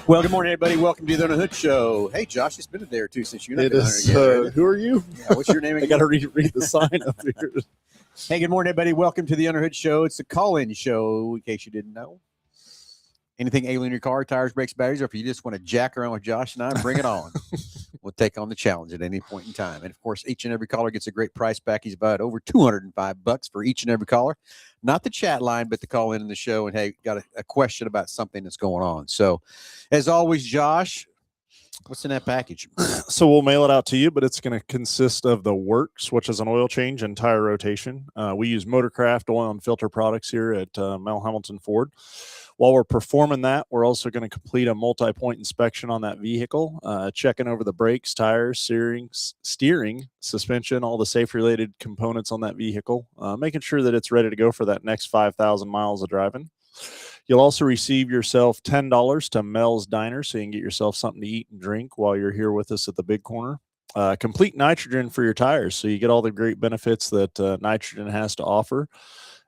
Well, good morning, everybody. Welcome to the Under the Hood Show. Hey, Josh, it's been a day or two since you're not It been is. on here yet. Who are you? Yeah, what's your name I again? got to read the sign up here. Hey, good morning, everybody. Welcome to the Under the Hood Show. It's a call-in show, in case you didn't know. Anything ailing in your car, tires, brakes, batteries, or if you just want to jack around with Josh and I, bring it on. We'll take on the challenge at any point in time. And, of course, each and every caller gets a great price back. He's about over $205 for each and every caller. Not the chat line, but the call in the show. And, hey, got a question about something that's going on. So, as always, Josh, what's in that package? So we'll mail it out to you, but it's going to consist of the Works, which is an oil change and tire rotation. We use Motorcraft oil and filter products here at Mel Hamilton Ford. While we're performing that, we're also going to complete a multi-point inspection on that vehicle, checking over the brakes, tires, steering, suspension, all the safe-related components on that vehicle, making sure that it's ready to go for that next 5,000 miles of driving. You'll also receive yourself $10 to Mel's Diner, so you can get yourself something to eat and drink while you're here with us at the Big Corner. Complete nitrogen for your tires, so you get all the great benefits that nitrogen has to offer.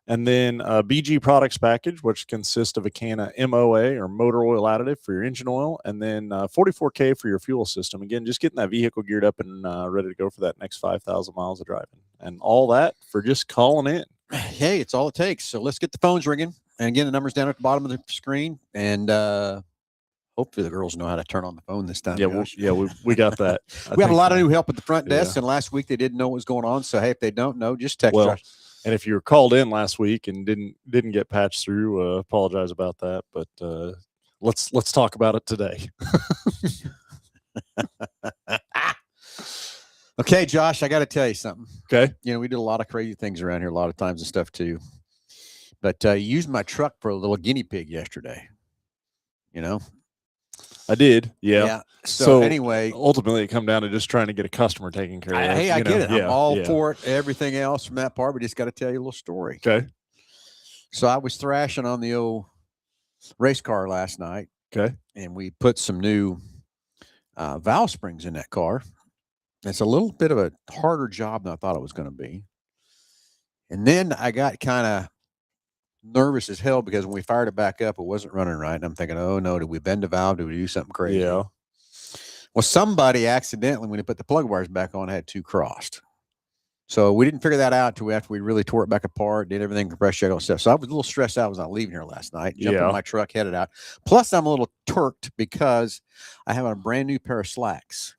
And then a BG products package, which consists of a can of MOA or motor oil additive for your engine oil, and then 44K for your fuel system. Again, just getting that vehicle geared up and ready to go for that next 5,000 miles of driving. And all that for just calling in. Hey, it's all it takes. So let's get the phones ringing. And again, the number's down at the bottom of the screen. And hopefully the girls know how to turn on the phone this time. Yeah, we got that. We have a lot of new help at the front desk. And last week they didn't know what was going on. So, hey, if they don't know, just text Josh. And if you were called in last week and didn't get patched through, apologize about that. But let's talk about it today. Okay, Josh, I got to tell you something. Okay. You know, we did a lot of crazy things around here a lot of times and stuff too. But you used my truck for a little guinea pig yesterday. You know? I did. Yeah. So anyway, ultimately it come down to just trying to get a customer taken care of. Hey, I get it. Yeah, I'm all for it. Everything else from that part, but just got to tell you a little story. Okay. So I was thrashing on the old race car last night. Okay. And we put some new valve springs in that car. It's a little bit of a harder job than I thought it was going to be. And then I got kind of nervous as hell because when we fired it back up, it wasn't running right. And I'm thinking, oh no, did we bend the valve? Did we do something crazy? Yeah. Well, somebody accidentally, when they put the plug wires back on, had two crossed. So we didn't figure that out until after we really tore it back apart, did everything, compressed check, all stuff. So I was a little stressed out. I was not leaving here last night. Jumped in my truck, headed out. Plus, I'm a little turked because I have a brand new pair of slacks.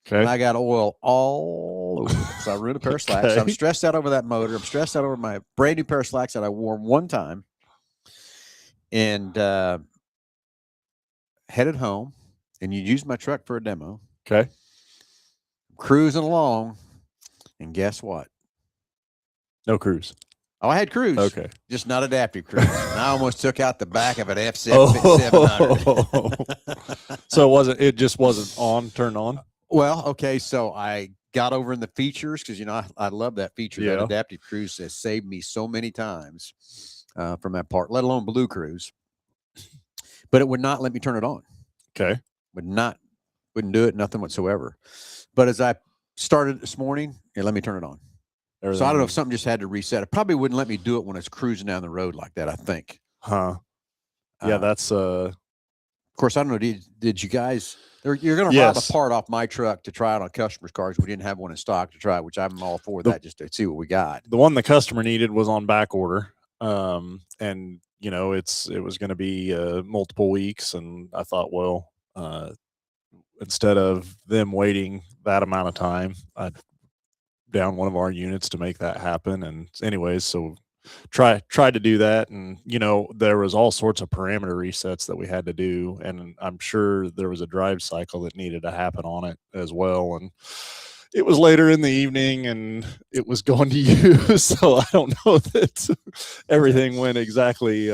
Okay. And I got oil all over it. So I ruined a pair of slacks. So I'm stressed out over that motor. I'm stressed out over my brand new pair of slacks that I wore one time. And headed home. And you used my truck for a demo. Okay. Cruising along. And guess what? No cruise. Oh, I had cruise. Okay. Just not adaptive cruise. And I almost took out the back of an F700. So it just wasn't turned on? Well, okay, so I got over in the features because, you know, I love that feature. Yeah. That adaptive cruise has saved me so many times from that part, let alone Blue Cruise. But it would not let me turn it on. Okay. Wouldn't do it, nothing whatsoever. But as I started this morning, it let me turn it on. Everything. So I don't know if something just had to reset. It probably wouldn't let me do it when it's cruising down the road like that, I think. Huh. Yeah, that's Of course, I don't know. Did you guys? You're going to rob a part off my truck to try it on customers' cars. We didn't have one in stock to try, which I'm all for that, just to see what we got. The one the customer needed was on back order, and you know it was going to be multiple weeks, and I thought, well, instead of them waiting that amount of time, I'd down one of our units to make that happen. And anyways, so tried to do that, and you know there was all sorts of parameter resets that we had to do, and I'm sure there was a drive cycle that needed to happen on it as well. And it was later in the evening and it was going to use, so I don't know that everything went exactly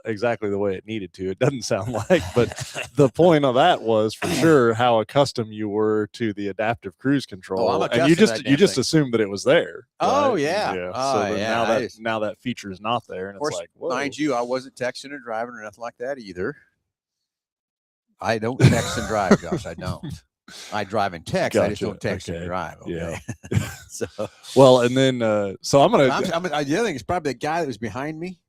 exactly the way it needed to. It doesn't sound like, but the point of that was for sure how accustomed you were to the adaptive cruise control, and you just assumed that it was there. Oh right? yeah. So now that feature is not there, and of course, it's like, whoa. Mind you, I wasn't texting or driving or nothing like that either. I don't text and drive, Josh. I don't. I drive and text. Gotcha. I just don't text and drive. Okay. Yeah. So well, and then so I'm gonna. The other thing is probably the guy that was behind me.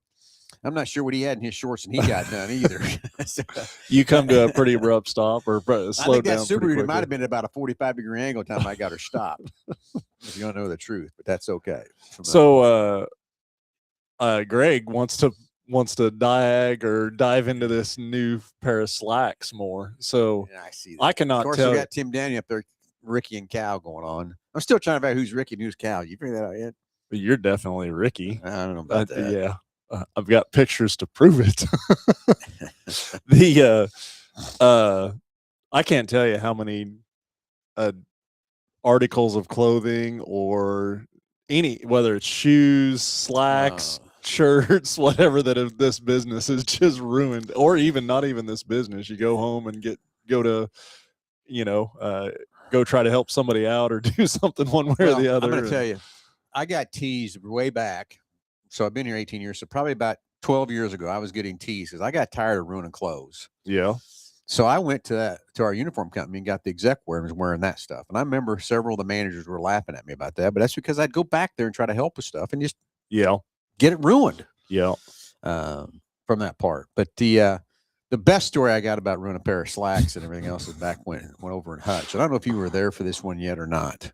I'm not sure what he had in his shorts and he got done either. So, You come to a pretty abrupt stop or I slow think that down pretty Subaru quickly. might have been at about a 45-degree angle time I got her stopped. If you don't know the truth, but that's okay. So Greg wants to dive into this new pair of slacks more. So Yeah, I see that. I Of cannot course, tell. we got Tim Danny up there, Ricky and Cal going on. I'm still trying to figure out who's Ricky and who's Cal. You figure that out yet? You're definitely Ricky. I don't know about that. Yeah. I've got pictures to prove it. I can't tell you how many articles of clothing or whether it's shoes, slacks, shirts, whatever that this business is just ruined, or even not even this business. You go home and go try to help somebody out or do something one way or the other. I'm going to tell you, I got teased way back. So I've been here 18 years. So probably about 12 years ago, I was getting teased because I got tired of ruining clothes. Yeah. So I went to our uniform company and got the exec wear and was wearing that stuff. And I remember several of the managers were laughing at me about that, but that's because I'd go back there and try to help with stuff and just get it ruined. Yeah. From that part. But the best story I got about ruining a pair of slacks and everything else is back when it went over in Hutch. I don't know if you were there for this one yet or not.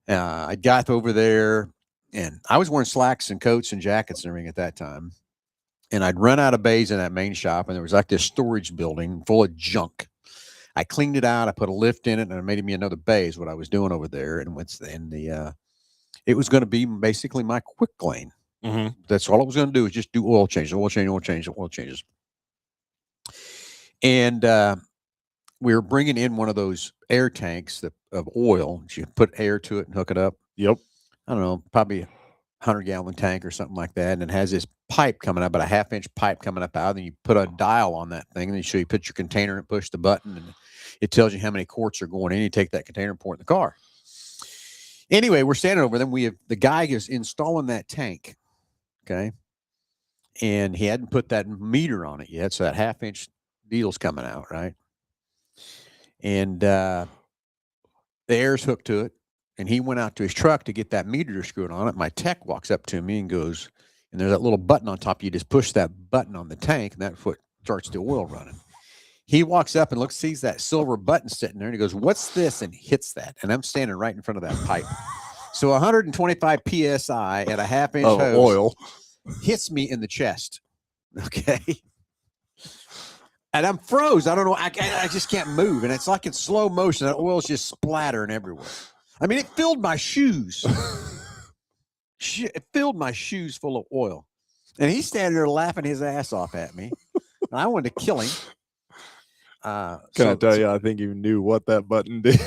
I got over there and I was wearing slacks and coats and jackets and everything at that time. And I'd run out of bays in that main shop, and there was like this storage building full of junk. I cleaned it out. I put a lift in it, and I made me another bay is what I was doing over there. And it was going to be basically my quick lane. Mm-hmm. That's all I was going to do is just do oil changes. And we were bringing in one of those air tanks of oil. You put air to it and hook it up. Yep. I don't know, probably 100-gallon tank or something like that, and it has this pipe coming up, about a half-inch pipe coming up out, and you put a dial on that thing, and then you put your container and push the button, and it tells you how many quarts are going in. You take that container and pour it in the car. Anyway, we're standing over them. The guy is installing that tank, okay, and he hadn't put that meter on it yet, so that half-inch needle's coming out, right? And the air's hooked to it. And he went out to his truck to get that meter screwed on it. My tech walks up to me and goes, and there's that little button on top. You just push that button on the tank, and that foot starts the oil running. He walks up and sees that silver button sitting there, and he goes, "What's this?" and hits that. And I'm standing right in front of that pipe. So 125 PSI at a half-inch hose oil hits me in the chest. Okay. And I'm froze. I don't know. I just can't move. And it's like in slow motion. That oil's just splattering everywhere. I mean, it filled my shoes. It filled my shoes full of oil. And he's standing there laughing his ass off at me. And I wanted to kill him. I tell you, I think you knew what that button did.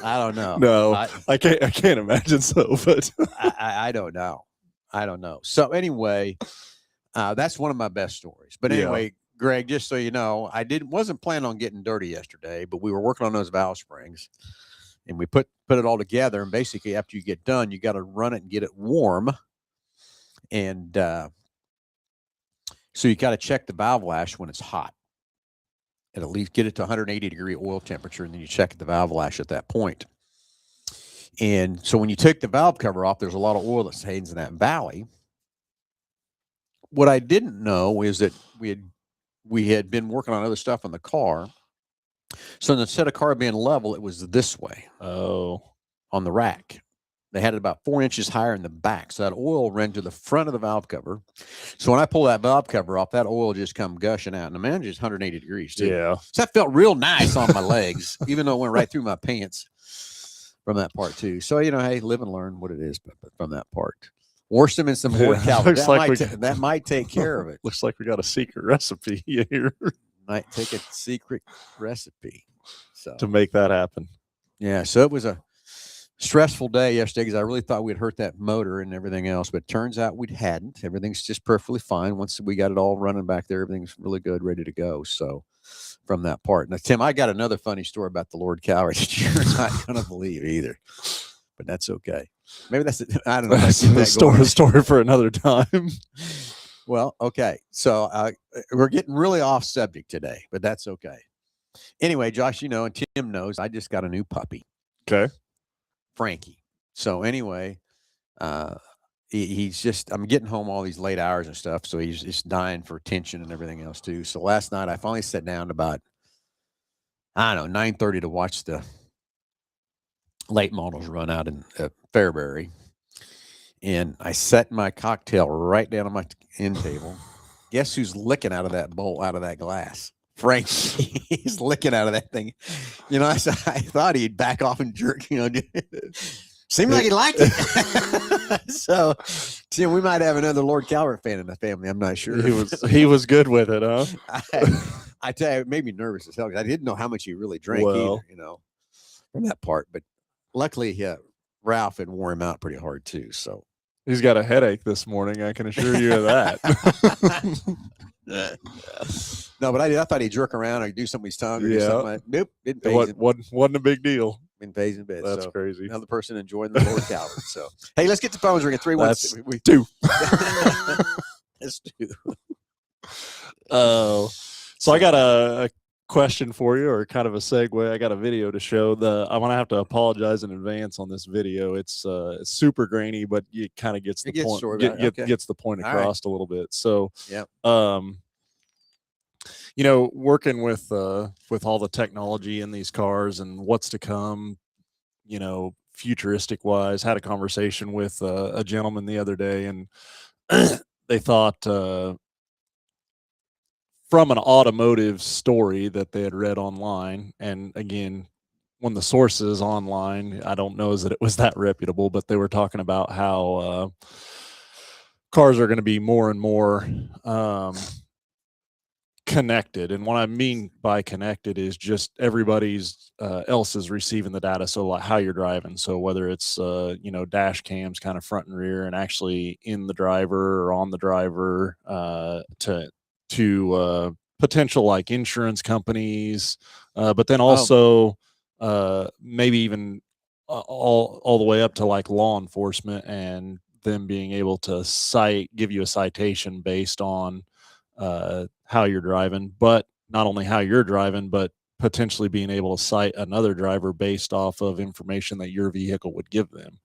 I don't know. No, I can't imagine so, but I don't know. I don't know. So anyway, that's one of my best stories. But anyway, Greg, just so you know, wasn't planning on getting dirty yesterday, but we were working on those valve springs. And we put it all together, and basically after you get done, you got to run it and get it warm. And so you got to check the valve lash when it's hot. And at least get it to 180-degree oil temperature, and then you check the valve lash at that point. And so when you take the valve cover off, there's a lot of oil that stays in that valley. What I didn't know is that we had been working on other stuff in the car. So instead of car being level, it was this way. Oh, on the rack. They had it about 4 inches higher in the back. So that oil ran to the front of the valve cover. So when I pull that valve cover off, that oil just come gushing out. And the man just 180 degrees too. Yeah. So that felt real nice on my legs, even though it went right through my pants from that part too. So, hey, live and learn what it is from that part. Wash them in some more calories. That might take care of it. Looks like we got a secret recipe here. Might take a secret recipe to make that happen. Yeah. So it was a stressful day yesterday because I really thought we'd hurt that motor and everything else, but it turns out we hadn't. Everything's just perfectly fine. Once we got it all running back there, everything's really good, ready to go. So from that part. Now, Tim, I got another funny story about the Lord Calvary that you're not going to believe either, but that's okay. Maybe that's it. I don't know. That's a story for another time. Well, okay. So we're getting really off subject today, but that's okay. Anyway, Josh, and Tim knows, I just got a new puppy. Okay. Frankie. So anyway, he's just, I'm getting home all these late hours and stuff, so he's just dying for attention and everything else too. So last night I finally sat down about, I don't know, 9:30 to watch the late models run out in Fairbury, and I set my cocktail right down on my end table. Guess who's licking out of that bowl, out of that glass? Frank. He's licking out of that thing. You know, I thought he'd back off and jerk. You know, seemed like he liked it. So, Tim, we might have another Lord Calvert fan in the family. I'm not sure. He was good with it, huh? I tell you, it made me nervous as hell because I didn't know how much he really drank either. You know, from that part. But luckily, Ralph had wore him out pretty hard too. So he's got a headache this morning. I can assure you of that. No, but I thought he'd jerk around or do something with his tongue or do something like, nope, didn't phase him. Wasn't a big deal. Been phasing a bit. That's crazy. Another person enjoying the Lord Calvert. So, hey, let's get the phones ringing. 316. That's two. That's two. So I got a question for you, or kind of a segue. I got a video to show. I'm gonna have to apologize in advance on this video. It's super grainy, but it kind of gets the point. Gets the point across a little bit. So yeah. You know, working with all the technology in these cars and what's to come, you know, futuristic wise, had a conversation with a gentleman the other day, and they thought from an automotive story that they had read online, and again, when the source is online, I don't know that it was that reputable, but they were talking about how cars are going to be more and more connected. And what I mean by connected is just everybody's else is receiving the data. So like how you're driving. So whether it's, you know, dash cams kind of front and rear and actually in the driver or on the driver, to potential like insurance companies, but then also maybe even all the way up to like law enforcement and them being able to give you a citation based on how you're driving, but not only how you're driving, but potentially being able to cite another driver based off of information that your vehicle would give them.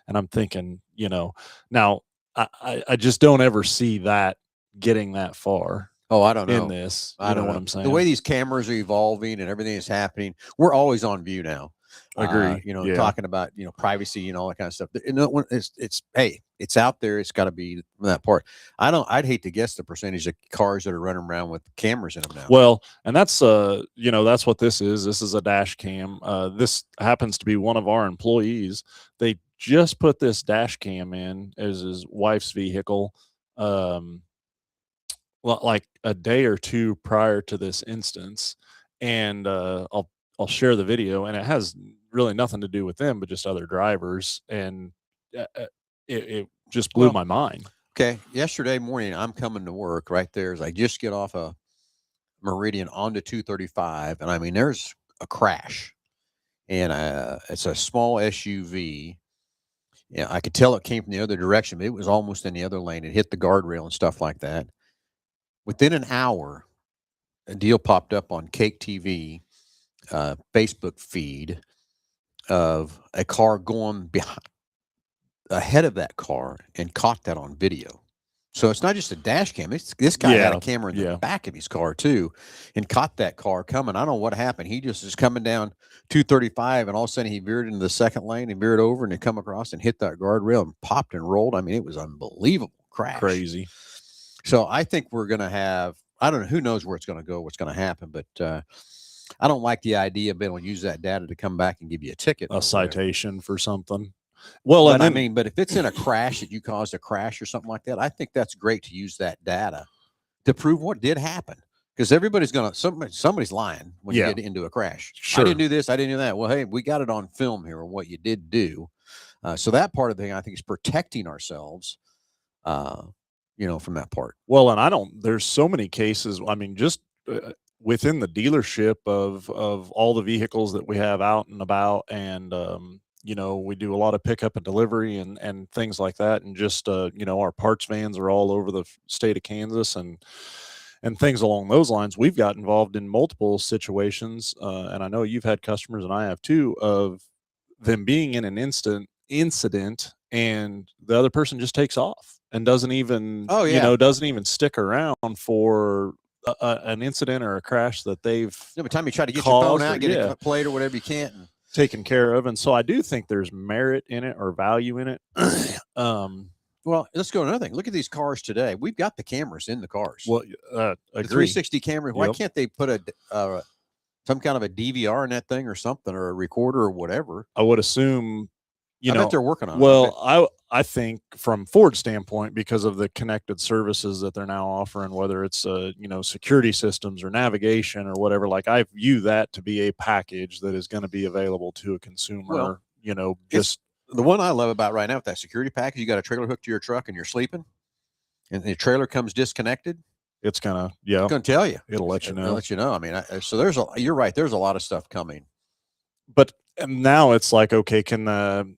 And I'm thinking, you know, now I just don't ever see that getting that far. Oh, I don't know. In this, I don't know what I'm saying. The way these cameras are evolving and everything is happening, we're always on view now. Agree. You know, talking about, you know, privacy and all that kind of stuff. It's out there. It's got to be that part. I'd hate to guess the percentage of cars that are running around with cameras in them now. Well, and that's you know, that's what this is. This is a dash cam. This happens to be one of our employees. They just put this dash cam in as his wife's vehicle, like a day or two prior to this instance, and I'll share the video, and it has really nothing to do with them, but just other drivers, and it just blew my mind. Okay, yesterday morning, I'm coming to work right there as I just get off a Meridian onto 235, and I mean, there's a crash, and it's a small SUV. Yeah, I could tell it came from the other direction, but it was almost in the other lane. It hit the guardrail and stuff like that. Within an hour, a deal popped up on Cake TV, Facebook feed of a car going ahead of that car and caught that on video. So it's not just a dash cam. This guy had a camera in the back of his car too, and caught that car coming. I don't know what happened. He just is coming down 235, and all of a sudden he veered into the second lane and veered over and it come across and hit that guardrail and popped and rolled. I mean, it was unbelievable crash. Crazy. So I think we're going to have, I don't know, who knows where it's going to go, what's going to happen, but I don't like the idea of being able to use that data to come back and give you a ticket. A citation for something. Well, but I mean, but if it's in a crash that you caused a crash or something like that, I think that's great to use that data to prove what did happen. Because everybody's going to, somebody's lying when you get into a crash. Sure. I didn't do this. I didn't do that. Well, hey, we got it on film here, what you did do. So that part of the thing, I think, is protecting ourselves, you know, from that part. Well, and there's so many cases. I mean, just within the dealership of all the vehicles that we have out and about, and, you know, we do a lot of pickup and delivery and things like that. And just, you know, our parts vans are all over the state of Kansas and things along those lines. We've got involved in multiple situations. And I know you've had customers, and I have too, of them being in an incident and the other person just takes off and doesn't even, Oh, yeah. doesn't even stick around for an incident or a crash that they've Every time you try to get your phone caused out, or- get yeah. it played or whatever, you can't. And taken care of. And so I do think there's merit in it or value in it. well, let's go to another thing. Look at these cars today. We've got the cameras in the cars. Well, the agree. 360 camera. Why Yep. can't they put a some kind of a DVR in that thing or something, or a recorder or whatever? I would assume, I bet they're working on it. well, I think from Ford's standpoint, because of the connected services that they're now offering, whether it's security systems or navigation or whatever, like I view that to be a package that is going to be available to a consumer. Well, just the one I love about right now with that security package, you got a trailer hooked to your truck and you're sleeping, and the trailer comes disconnected. it's gonna It's going to tell you. it'll let you It'll know. let you know. I mean, so you're right. There's a lot of stuff coming. But now it's like, okay, can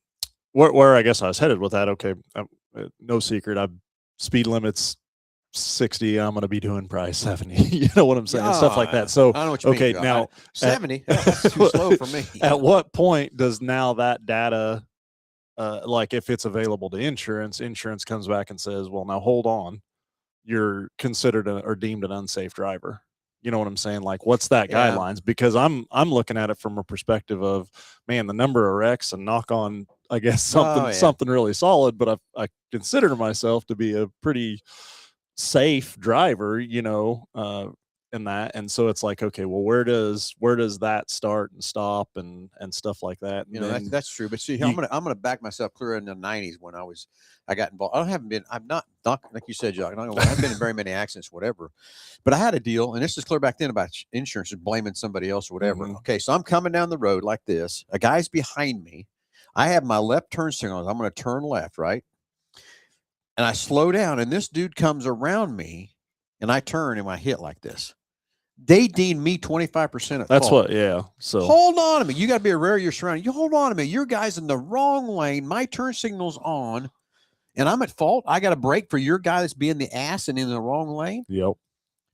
where I guess I was headed with that. Okay, no secret, speed limits 60. I'm going to be doing probably 70. You know what I'm saying? Stuff like that. So I know what you okay, mean. now 70. That's too slow for me. at what point does now that data, like if it's available to insurance comes back and says, well, now hold on, you're considered or deemed an unsafe driver. You know what I'm saying? Like, what's that Yeah. guidelines? Because I'm looking at it from a perspective of, man, the number of wrecks and knock on, I guess something really solid. But I consider myself to be a pretty safe driver, in that. And so it's like, okay, well, where does that start and stop and stuff like that? And then, That's true. But see, I'm gonna back myself clear in the 90s when I got involved. I'm not like you said, Jock. I haven't been in very many accidents, whatever. But I had a deal, and this is clear back then about insurance and blaming somebody else or whatever. Mhm. Okay, so I'm coming down the road like this. A guy's behind me. I have my left turn signal. I'm going to turn left, right? And I slow down, and this dude comes around me, and I turn and I hit like this. They deemed me 25% at that's fault. what, yeah. So Hold on a minute. You got to be aware of your surroundings. You hold on a minute. Your guy's in the wrong lane. My turn signal's on, and I'm at fault. I got to brake for your guy that's being the ass and in the wrong lane. yep.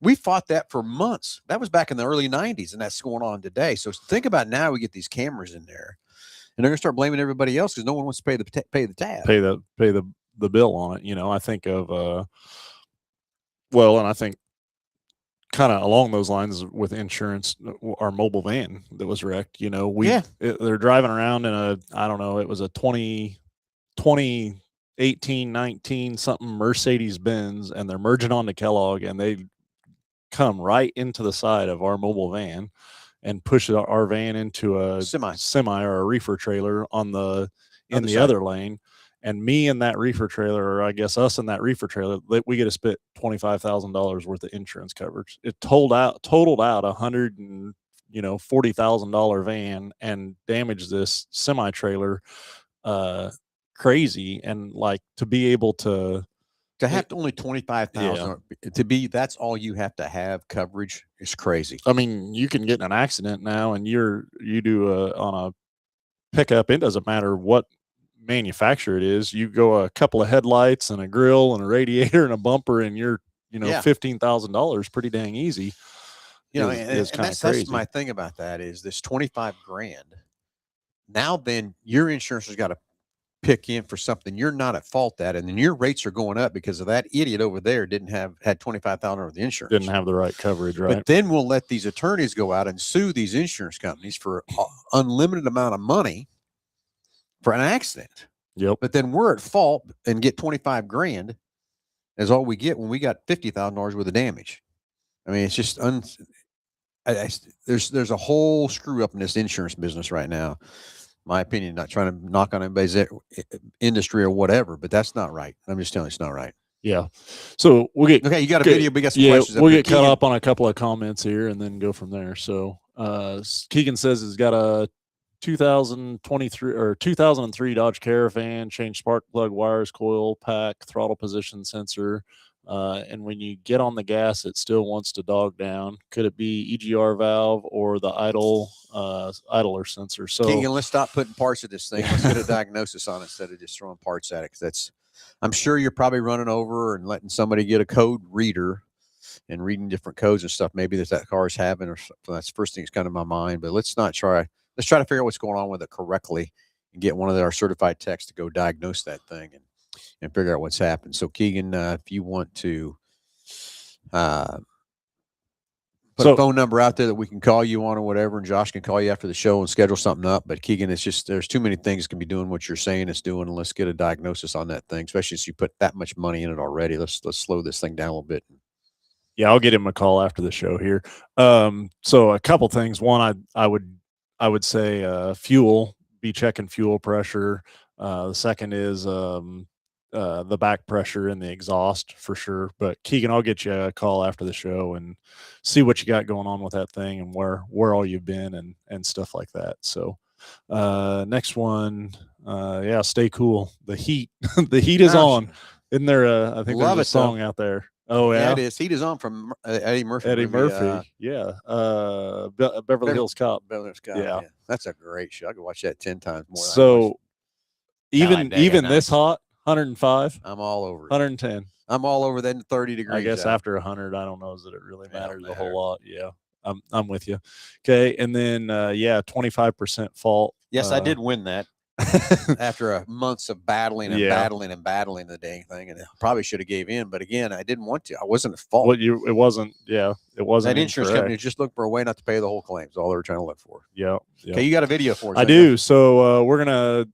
We fought that for months. That was back in the early 90s, and that's going on today. So think about now we get these cameras in there, and they're going to start blaming everybody else because no one wants to pay the tab. Pay the bill on it. I think of and I think kind of along those lines with insurance, our mobile van that was wrecked. They're driving around in I don't know, it was a 2018, 19 something Mercedes Benz, and they're merging onto Kellogg, and they come right into the side of our mobile van and push our van into a semi or a reefer trailer in the other lane. And me and that reefer trailer, or I guess us and that reefer trailer, we get to spit $25,000 worth of insurance coverage. It totaled out $140,000 van and damaged this semi trailer, crazy. And like to be able to have only 25,000 that's all you have to have coverage is crazy. I mean, you can get in an accident now, and you do on a pickup. It doesn't matter what manufacturer it is. You go a couple of headlights and a grill and a radiator and a bumper, and you're $15,000 pretty dang easy. It's kind of crazy. That's my thing about that is this $25,000. Now then your insurance has got to pick in for something you're not at fault at, and then your rates are going up because of that idiot over there had $25,000 worth of insurance, didn't have the right coverage, right? But then we'll let these attorneys go out and sue these insurance companies for unlimited amount of money for an accident. Yep. But then we're at fault and get $25,000 as all we get when we got $50,000 worth of damage. I mean, it's just there's a whole screw up in this insurance business right now. My opinion, not trying to knock on anybody's industry or whatever, but that's not right. I'm just telling you, it's not right. Yeah. So we'll get okay. You got a video. We got some questions. We'll get caught up on a couple of comments here and then go from there. So Keegan says he's got a 2023 or 2003 Dodge Caravan, changed spark plug wires, coil pack, throttle position sensor. And when you get on the gas, it still wants to dog down. Could it be EGR valve or the idler sensor? So Keegan, let's stop putting parts of this thing. Let's get a diagnosis on it instead of just throwing parts at it. Because I'm sure you're probably running over and letting somebody get a code reader and reading different codes and stuff. Maybe that car is having, or that's the first thing that's kind of my mind. But let's try to figure out what's going on with it correctly and get one of our certified techs to go diagnose that thing and figure out what's happened. So Keegan, if you want to put a phone number out there that we can call you on or whatever, and Josh can call you after the show and schedule something up. But Keegan, it's just there's too many things can be doing what you're saying it's doing, and let's get a diagnosis on that thing, especially since you put that much money in it already. Let's slow this thing down a little bit. Yeah, I'll get him a call after the show here. So a couple things. One, I would say fuel, be checking fuel pressure. The second is the back pressure in the exhaust for sure. But Keegan, I'll get you a call after the show and see what you got going on with that thing and where all you've been and stuff like that. So next one, yeah, stay cool. The heat, the heat is on. Isn't there I think there's a song out there. Oh yeah, it is. Heat is on from Eddie Murphy. Eddie Murphy, yeah. Beverly Hills Cop. Beverly Hills Cop. Yeah, that's a great show. I could watch that 10 times more. So even this hot, 105. I'm all over. 110. I'm all over that 30 degrees. I guess after 100, I don't know that it really matters a whole lot. Yeah, I'm with you. Okay, and then 25% fault. Yes, I did win that. After months of battling and battling the dang thing, and I probably should have gave in, but again, I didn't want to. I wasn't at fault. Well, it wasn't. Yeah, it wasn't. That insurance company just looked for a way not to pay the whole claim. That's all they were trying to look for. Yeah. Okay, you got a video for us? I do. So we're gonna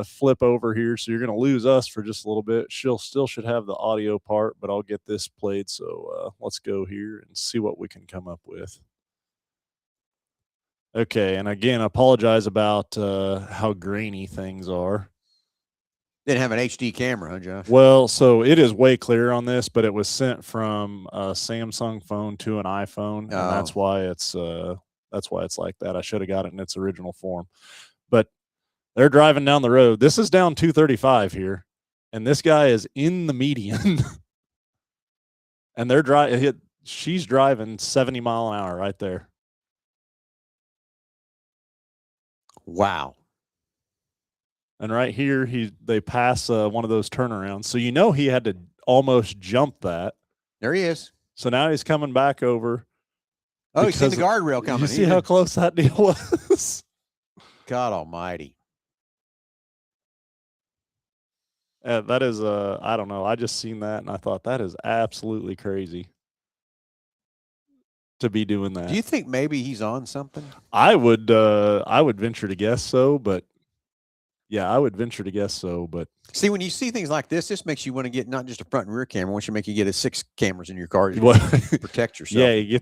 flip over here. So you're gonna lose us for just a little bit. She'll still should have the audio part, but I'll get this played. So let's go here and see what we can come up with. Okay, and again, I apologize about how grainy things are. Didn't have an HD camera, huh, Josh? Well, so it is way clear on this, but it was sent from a Samsung phone to an iPhone, and that's why it's like that. I should have got it in its original form. But they're driving down the road. This is down 235 here, and this guy is in the median, and she's driving 70 mile an hour right there. Wow. And right here, they pass one of those turnarounds. So he had to almost jump that. There he is. So now he's coming back over. Oh, you see the guardrail coming. You see how close that deal was? God almighty. That is, I don't know. I just seen that, and I thought that is absolutely crazy to be doing that. Do you think maybe he's on something? I would venture to guess so, but yeah, I would venture to guess so. But see, when you see things like this makes you want to get not just a front and rear camera. Once you make you get 6 cameras in your car to protect yourself. Yeah, you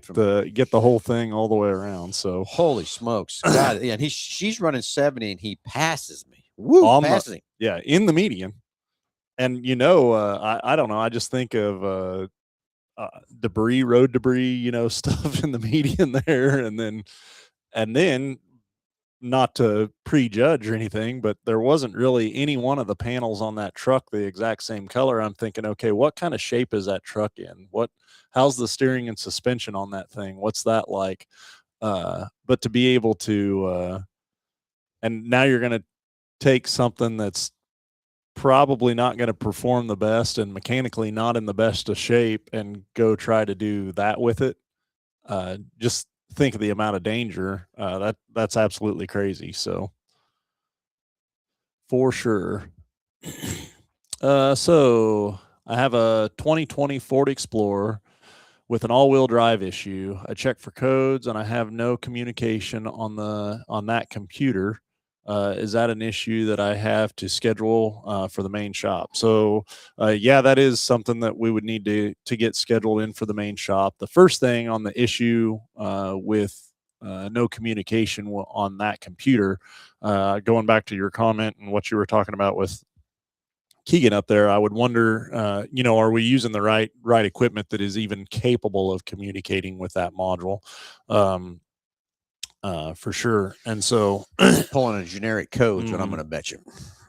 get the whole thing all the way around. So holy smokes, God! Yeah, and she's running 70 and he passes me. Woo, passes him. Yeah, in the median. And I don't know. I just think of debris, road debris, stuff in the median there, and then not to prejudge or anything, but there wasn't really any one of the panels on that truck the exact same color. I'm thinking, okay, what kind of shape is that truck in? How's the steering and suspension on that thing? What's that like? But to be able to, and now you're going to take something that's probably not going to perform the best and mechanically not in the best of shape and go try to do that with it. Just think of the amount of danger. That's absolutely crazy. So for sure. So I have a 2020 Ford Explorer with an all-wheel drive issue. I checked for codes and I have no communication on that computer. Is that an issue that I have to schedule for the main shop? So yeah, that is something that we would need to get scheduled in for the main shop. The first thing on the issue with no communication on that computer, going back to your comment and what you were talking about with Keegan up there, I would wonder, are we using the right equipment that is even capable of communicating with that module? For sure. And so pulling a generic code is what I'm going to bet you,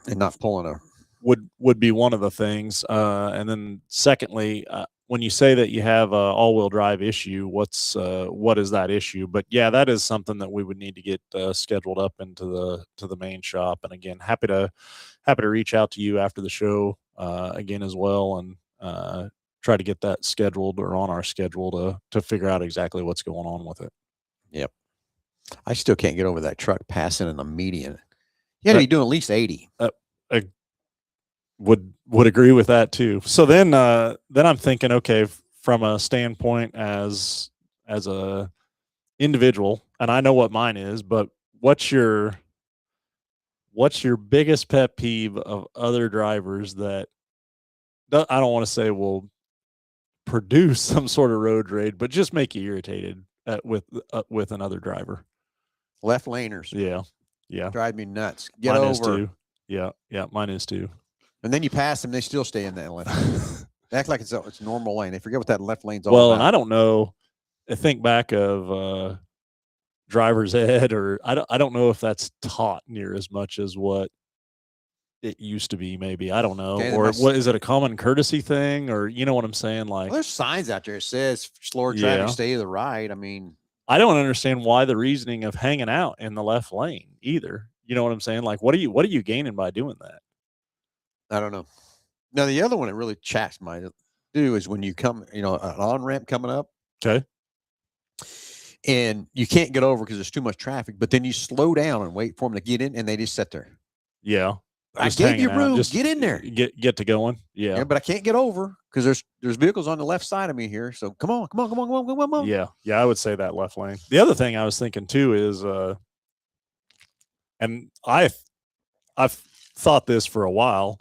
and not pulling a would be one of the things. And then secondly, when you say that you have a all-wheel drive issue, what is that issue? But yeah, that is something that we would need to get scheduled up into the main shop. And again, happy to reach out to you after the show again as well, and try to get that scheduled or on our schedule to figure out exactly what's going on with it. Yep. I still can't get over that truck passing in the median. You got to be doing at least 80. I would agree with that too. So then I'm thinking, okay, from a standpoint as a individual, and I know what mine is, but what's your biggest pet peeve of other drivers that I don't want to say will produce some sort of road rage, but just make you irritated with another driver? Left laners. Yeah. Drive me nuts. Get mine over. Is too. Yeah, mine is too. And then you pass them, they still stay in that left lane. They act like it's a normal lane. They forget what that left lane's all well, about. And I don't know. I think back of driver's ed, or I don't know if that's taught near as much as what it used to be. Maybe, I don't know. Okay, or what is it, a common courtesy thing, or you know what I'm saying? Like, well, there's signs out there that says slower traffic, stay to the right. I mean, I don't understand why the reasoning of hanging out in the left lane either. You know what I'm saying? Like, what are you gaining by doing that? I don't know. Now, the other one that really chaps my do is when you come, an on-ramp coming up. Okay. And you can't get over because there's too much traffic, but then you slow down and wait for them to get in, and they just sit there. Yeah. I gave you room. Just get in there. Get to going. Yeah. But I can't get over because there's vehicles on the left side of me here. So come on. Yeah. I would say that left lane. The other thing I was thinking too is, and I've thought this for a while,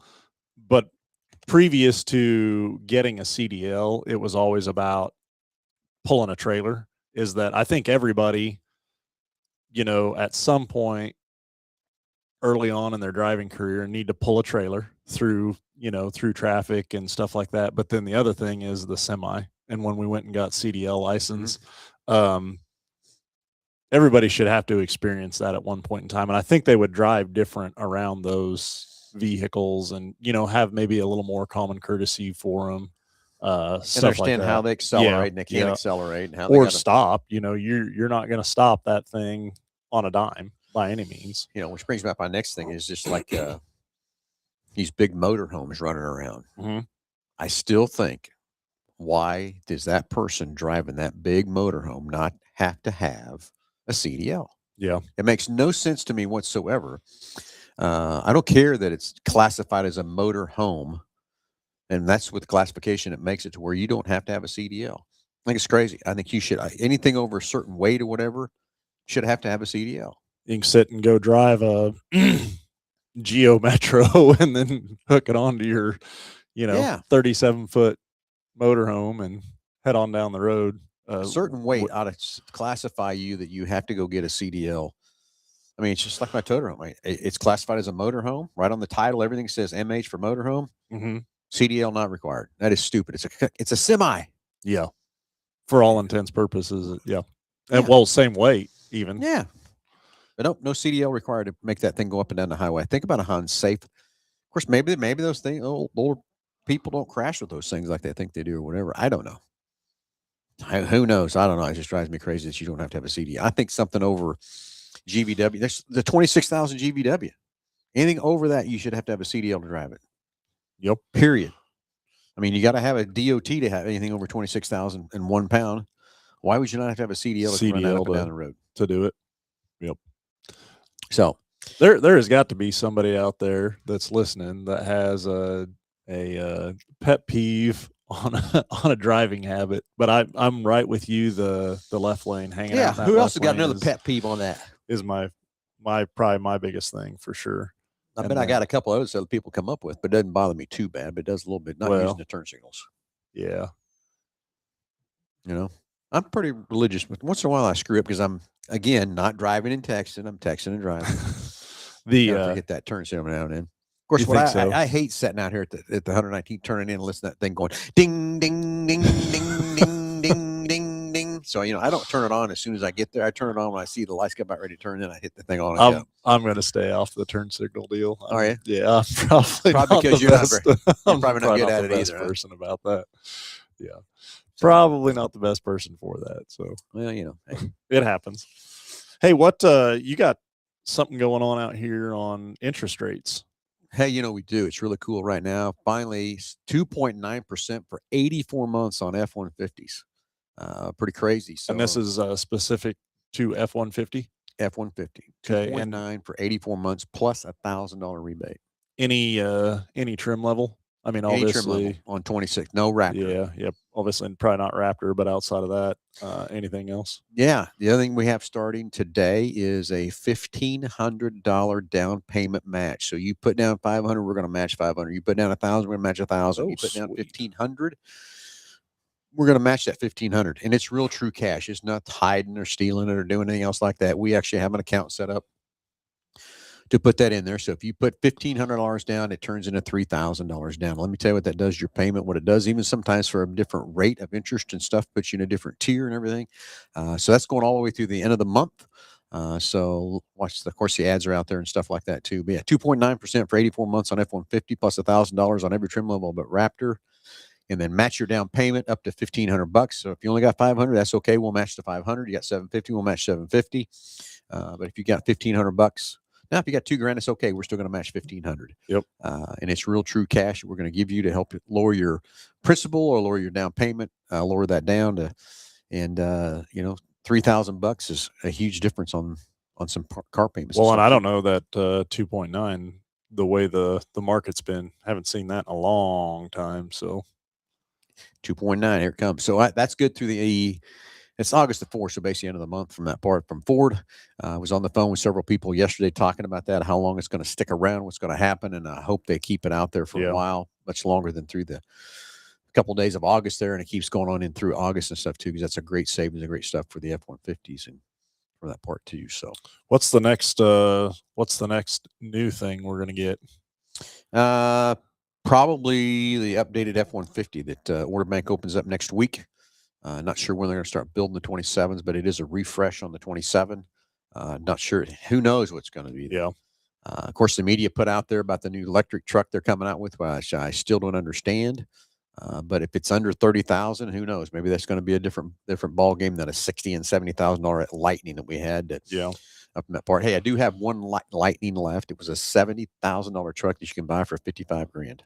but previous to getting a CDL, it was always about pulling a trailer. Is that I think everybody, at some point early on in their driving career need to pull a trailer through traffic and stuff like that. But then the other thing is the semi. And when we went and got CDL license, everybody should have to experience that at one point in time. And I think they would drive different around those vehicles and, have maybe a little more common courtesy for them. Stuff understand like how they accelerate and they can't accelerate and how or stop. You're not going to stop that thing on a dime by any means. Which brings me up. My next thing is just like these big motorhomes running around. Mm-hmm. I still think, why does that person driving that big motorhome not have to have a CDL? Yeah, it makes no sense to me whatsoever. I don't care that it's classified as a motorhome. And that's with the classification, it makes it to where you don't have to have a CDL. I think it's crazy. I think you should, anything over a certain weight or whatever, should have to have a CDL. You can sit and go drive a Geo Metro and then hook it onto your, 37-foot motorhome and head on down the road. A certain weight ought to classify you that you have to go get a CDL. I mean, it's just like my motorhome. It's classified as a motorhome. Right on the title, everything says MH for motorhome. Mm-hmm. CDL not required. That is stupid. It's a semi. Yeah. For all intents purposes. Yeah. And well, same weight even. Yeah. But no CDL required to make that thing go up and down the highway. Think about how unsafe. Of course, maybe those things, older people don't crash with those things like they think they do or whatever. I don't know. Who knows? I don't know. It just drives me crazy that you don't have to have a CDL. I think something over GVW. There's the 26,000 GVW. Anything over that, you should have to have a CDL to drive it. Yep. Period. I mean, you got to have a DOT to have anything over 26,001 pound. Why would you not have to have a CDL to run up and down the road to do it? Yep. So there has got to be somebody out there that's listening that has a pet peeve on a driving habit. But I'm right with you. The left lane hanging out. Yeah. Who else has got another pet peeve on that? Is probably my biggest thing for sure. I bet I got a couple others that people come up with, but it doesn't bother me too bad. But it does a little bit. Not using the turn signals. Yeah. I'm pretty religious. But once in a while, I screw up because I'm, again, not driving and texting. I'm texting and driving. Forget that turn signal now and then. Of course, I hate sitting out here at the 119 turning in and listening to that thing going ding, ding, ding, ding, ding, ding, ding, ding. So, I don't turn it on as soon as I get there. I turn it on when I see the lights come about ready to turn in. I hit the thing on. I'm going to stay off the turn signal deal. Are you? Yeah, probably because you're probably not good at it either. Person about that. Yeah. Probably not the best person for that. So, well, it happens. Hey, what you got something going on out here on interest rates? Hey, we do. It's really cool right now. Finally, 2.9% for 84 months on F-150s. Pretty crazy. So, and this is specific to F-150? F-150. Okay, 2.9 for 84 months plus $1,000 rebate. Any trim level? I mean, Any trim level obviously, on 26. No Raptor. yeah, obviously, probably not Raptor, but outside of that, anything else? Yeah. The other thing we have starting today is a $1,500 down payment match. So you put down 500, we're going to match 500. You put down 1,000, we're going to match 1,000. Oh, You put down sweet. 1,500, we're going to match that 1,500. And it's real true cash. It's not hiding or stealing it or doing anything else like that. We actually have an account set up to put that in there. So if you put $1,500 down, it turns into $3,000 down. Let me tell you what that does to your payment, what it does, even sometimes for a different rate of interest and stuff, puts you in a different tier and everything. So that's going all the way through the end of the month. So watch, of course, the ads are out there and stuff like that too. But yeah, 2.9% for 84 months on F-150 plus $1,000 on every trim level but Raptor. And then match your down payment up to $1,500. So if you only got 500, that's okay. We'll match the 500. You got 750, we'll match 750. But if you got $1,500, now if you got $2,000, it's okay. We're still going to match 1,500. Yep. And it's real true cash that we're going to give you to help lower your principal or lower your down payment. Lower that down to, and $3,000 is a huge difference on some car payments. Well, and I don't know that 2.9, the way the market's been, haven't seen that in a long time. So 2.9, here it comes. So that's good through it's August the 4th, so basically end of the month from that part from Ford. I was on the phone with several people yesterday talking about that, how long it's going to stick around, what's going to happen, and I hope they keep it out there for a while, much longer than through the couple of days of August there, and it keeps going on in through August and stuff too, because that's a great savings and great stuff for the F-150s and for that part too. So what's the next new thing we're going to get? Probably the updated F-150 that Order Bank opens up next week. Not sure when they're going to start building the 27s, but it is a refresh on the 27. Not sure. Who knows what's going to be there. Yeah. Of course, the media put out there about the new electric truck they're coming out with, which I still don't understand. But if it's under 30,000, who knows? Maybe that's going to be a different ball game than a $60,000 and $70,000 Lightning that we had. Up in that part. Hey, I do have one Lightning left. It was a $70,000 truck that you can buy for $55,000.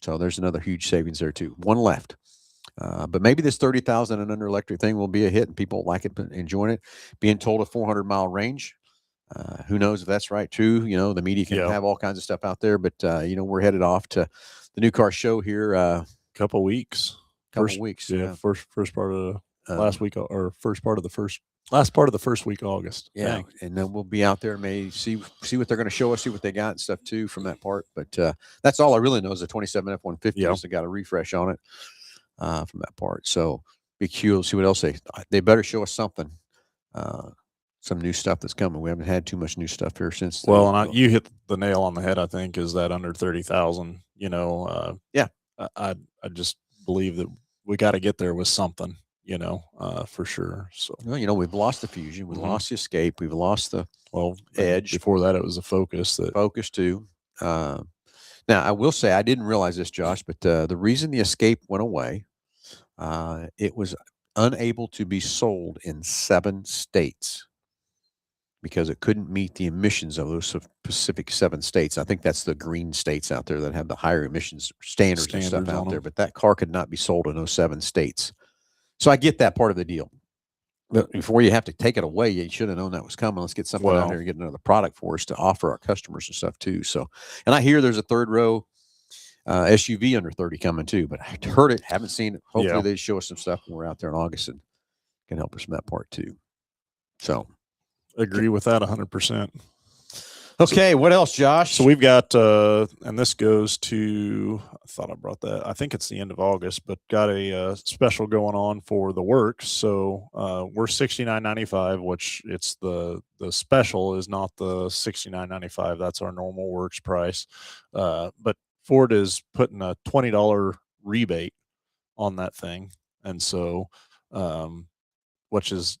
So there's another huge savings there too. One left. But maybe this 30,000 and under electric thing will be a hit and people like it, enjoying it. Being told a 400-mile range. Who knows if that's right too? The media can have all kinds of stuff out there, but we're headed off to the new car show here. Couple weeks. First weeks. Yeah. First part of last week, or last part of the first week of August. Yeah. Dang. And then we'll be out there and maybe see what they're going to show us, see what they got and stuff too from that part. But that's all I really know is the 27 F-150. They got a refresh on it. From that part. So be curious to see what else they better show us something. Some new stuff that's coming. We haven't had too much new stuff here since. Well, and you hit the nail on the head, I think, is that under 30,000, I just believe that we got to get there with something, for sure. So, well, we've lost the Fusion. We lost the Escape. We've lost the Edge. Before that, it was the Focus. Focus too. Now, I will say, I didn't realize this, Josh, but the reason the Escape went away, it was unable to be sold in 7 states because it couldn't meet the emissions of those specific 7 states. I think that's the green states out there that have the higher emissions standards and stuff out there. But that car could not be sold in those 7 states. So I get that part of the deal. But before you have to take it away, you should have known that was coming. Let's get something out here and get another product for us to offer our customers and stuff too. So, and I hear there's a third row SUV under 30 coming too, but I heard it, haven't seen it. Hopefully they show us some stuff when we're out there in August and can help us in that part too. So agree with that 100%. Okay, what else, Josh? So we've got, and this goes to, I thought I brought that. I think it's the end of August, but got a special going on for the Works. So we're $69.95, which it's the special is not the $69.95. That's our normal Works price. But Ford is putting a $20 rebate on that thing, and so, which is,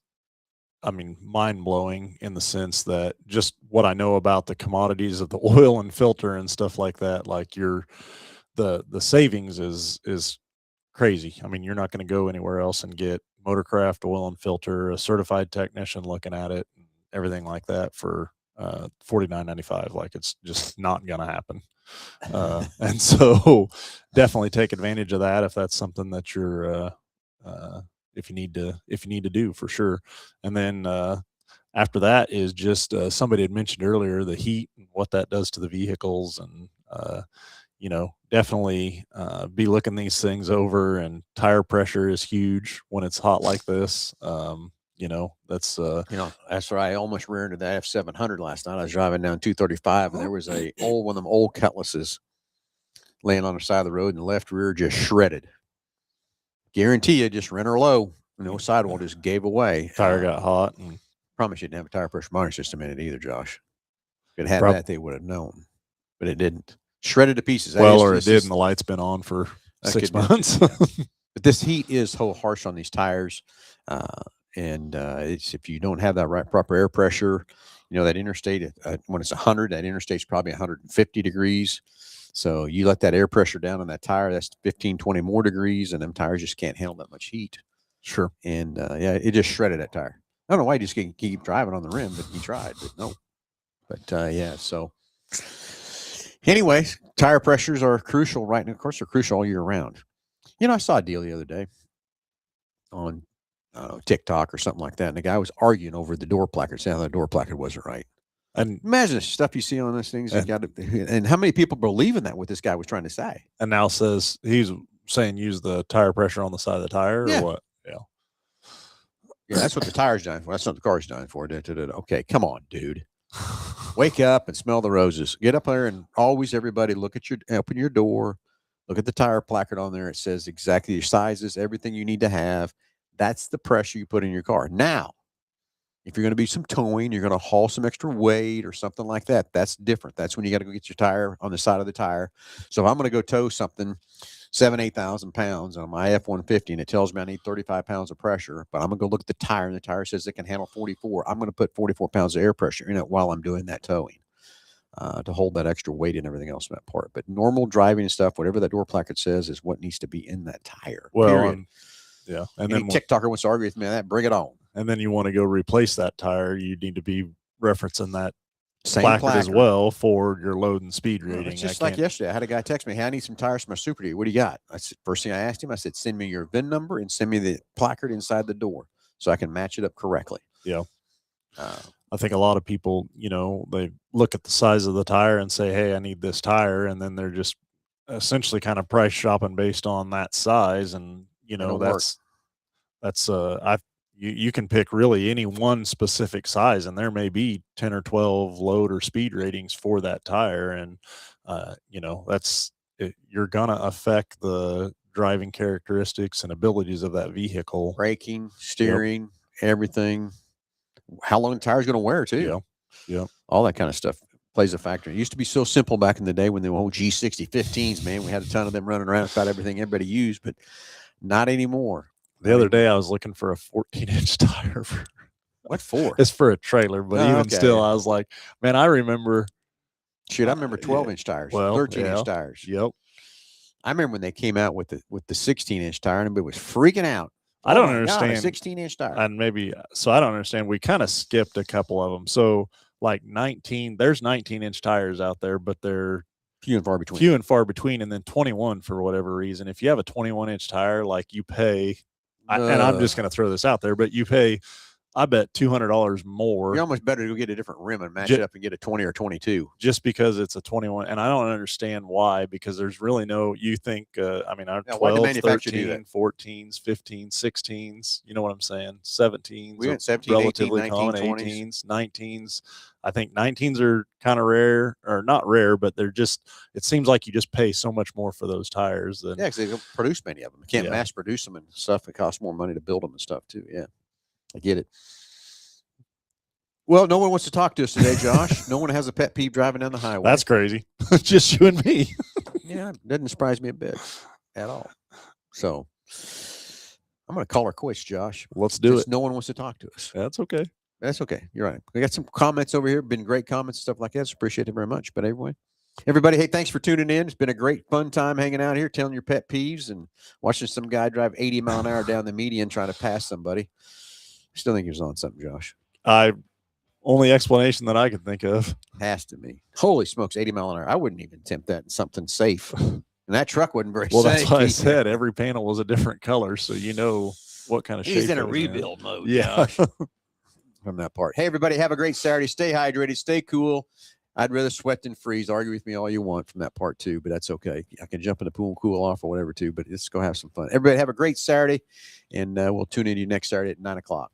mind-blowing in the sense that just what I know about the commodities of the oil and filter and stuff like that, like the savings is crazy. You're not going to go anywhere else and get Motorcraft oil and filter, a certified technician looking at it, and everything like that for $49.95. Like, it's just not going to happen. And so definitely take advantage of that if that's something that you're if you need to do, for sure. And then after that is just somebody had mentioned earlier the heat and what that does to the vehicles, and definitely be looking these things over. And tire pressure is huge when it's hot like this. That's that's where I almost rear into the F700 last night. I was driving down 235, and there was one of them old Cutlasses laying on the side of the road, and the left rear just shredded. Guarantee you, just rent her low. No sidewall just gave away. Tire got hot. And promise you didn't have a tire pressure monitoring system in it either, Josh. If it had that, they would have known, but it didn't. Shredded to pieces. Or it did, and the light's been on for 6 months. But this heat is so harsh on these tires, and it's if you don't have that proper air pressure, that interstate when it's 100, that interstate's probably 150 degrees. So you let that air pressure down on that tire, that's 15, 20 more degrees, and them tires just can't handle that much heat. Sure. And it just shredded that tire. I don't know why he just can't keep driving on the rim, but he tried, but no. But so anyway, tire pressures are crucial, right? And of course, they're crucial all year round. I saw a deal the other day on TikTok or something like that, and the guy was arguing over the door placard, saying the door placard wasn't right. And imagine the stuff you see on those things. And how many people believe in that? What this guy was trying to say. And now says he's saying use the tire pressure on the side of the tire, or what? Yeah, that's what the tire's done for. That's not the car's done for. Okay, come on, dude. Wake up and smell the roses. Get up there and always, everybody, open your door. Look at the tire placard on there. It says exactly your sizes, everything you need to have. That's the pressure you put in your car. Now, if you're going to be some towing, you're going to haul some extra weight or something like that. That's different. That's when you got to go get your tire on the side of the tire. So if I'm going to go tow something 8,000 pounds on my F-150, and it tells me I need 35 pounds of pressure, but I'm going to go look at the tire, and the tire says it can handle 44. I'm going to put 44 pounds of air pressure in it while I'm doing that towing to hold that extra weight and everything else in that part. But normal driving and stuff, whatever that door placard says, is what needs to be in that tire. Well, yeah. And then TikToker wants to argue with me on that, bring it on. And then you want to go replace that tire, you need to be referencing that placard as well for your load and speed rating. It's just like yesterday. I had a guy text me, hey, I need some tires for my Super Duty. What do you got? First thing I asked him, I said, send me your VIN number and send me the placard inside the door so I can match it up correctly. Yeah. I think a lot of people, they look at the size of the tire and say, hey, I need this tire. And then they're just essentially kind of price shopping based on that size. And, you can pick really any one specific size, and there may be 10 or 12 load or speed ratings for that tire. And, you're going to affect the driving characteristics and abilities of that vehicle. Braking, steering, everything. How long the tire's going to wear, too. Yeah. All that kind of stuff plays a factor. It used to be so simple back in the day when the old G60 15s, man. We had a ton of them running around about everything everybody used, but not anymore. The other day I was looking for a 14-inch tire. What for? It's for a trailer, but still, I was like, man, I remember. Shoot, I remember 12-inch tires, 13-inch tires. Yep. I remember when they came out with the 16-inch tire, and everybody was freaking out. I don't understand. 16-inch tire. And I don't understand. We kind of skipped a couple of them. So like there's 19-inch tires out there, but they're few and far between. And then 21 for whatever reason. If you have a 21-inch tire, like you pay. And I'm just going to throw this out there, but you pay, I bet $200 more. You're almost better to go get a different rim and match it up and get a 20 or 22. Just because it's a 21. And I don't understand why, because there's really our 12, 13, 14s, 15s, 16s, you know what I'm saying? 17s. We went 17, relatively 18, common, 19, 18s, 19s. I think 19s are kind of rare, or not rare, but they're just, it seems like you just pay so much more for those tires than. Yeah, because they don't produce many of them. You can't mass produce them and stuff. It costs more money to build them and stuff too. Yeah, I get it. Well, no one wants to talk to us today, Josh. No one has a pet peeve driving down the highway. That's crazy. Just you and me. Yeah, it doesn't surprise me a bit at all. So I'm going to call her quits, Josh. Let's do it. No one wants to talk to us. That's okay. That's okay. You're right. We got some comments over here. Been great comments and stuff like that. So appreciate it very much. But anyway, everybody, hey, thanks for tuning in. It's been a great fun time hanging out here, telling your pet peeves and watching some guy drive 80 mile an hour down the median trying to pass somebody. Still think he was on something, Josh. Only explanation that I can think of. Has to be. Holy smokes, 80 mile an hour. I wouldn't even attempt that in something safe. And that truck wasn't very safe. Well, that's why I said every panel was a different color, so you know what kind of shape. He's in a rebuild mode. Yeah. from that part. Hey, everybody, have a great Saturday. Stay hydrated. Stay cool. I'd rather sweat than freeze. Argue with me all you want from that part, too, but that's okay. I can jump in the pool and cool off or whatever, too, but let's go have some fun. Everybody, have a great Saturday, and we'll tune in to you next Saturday at 9 o'clock.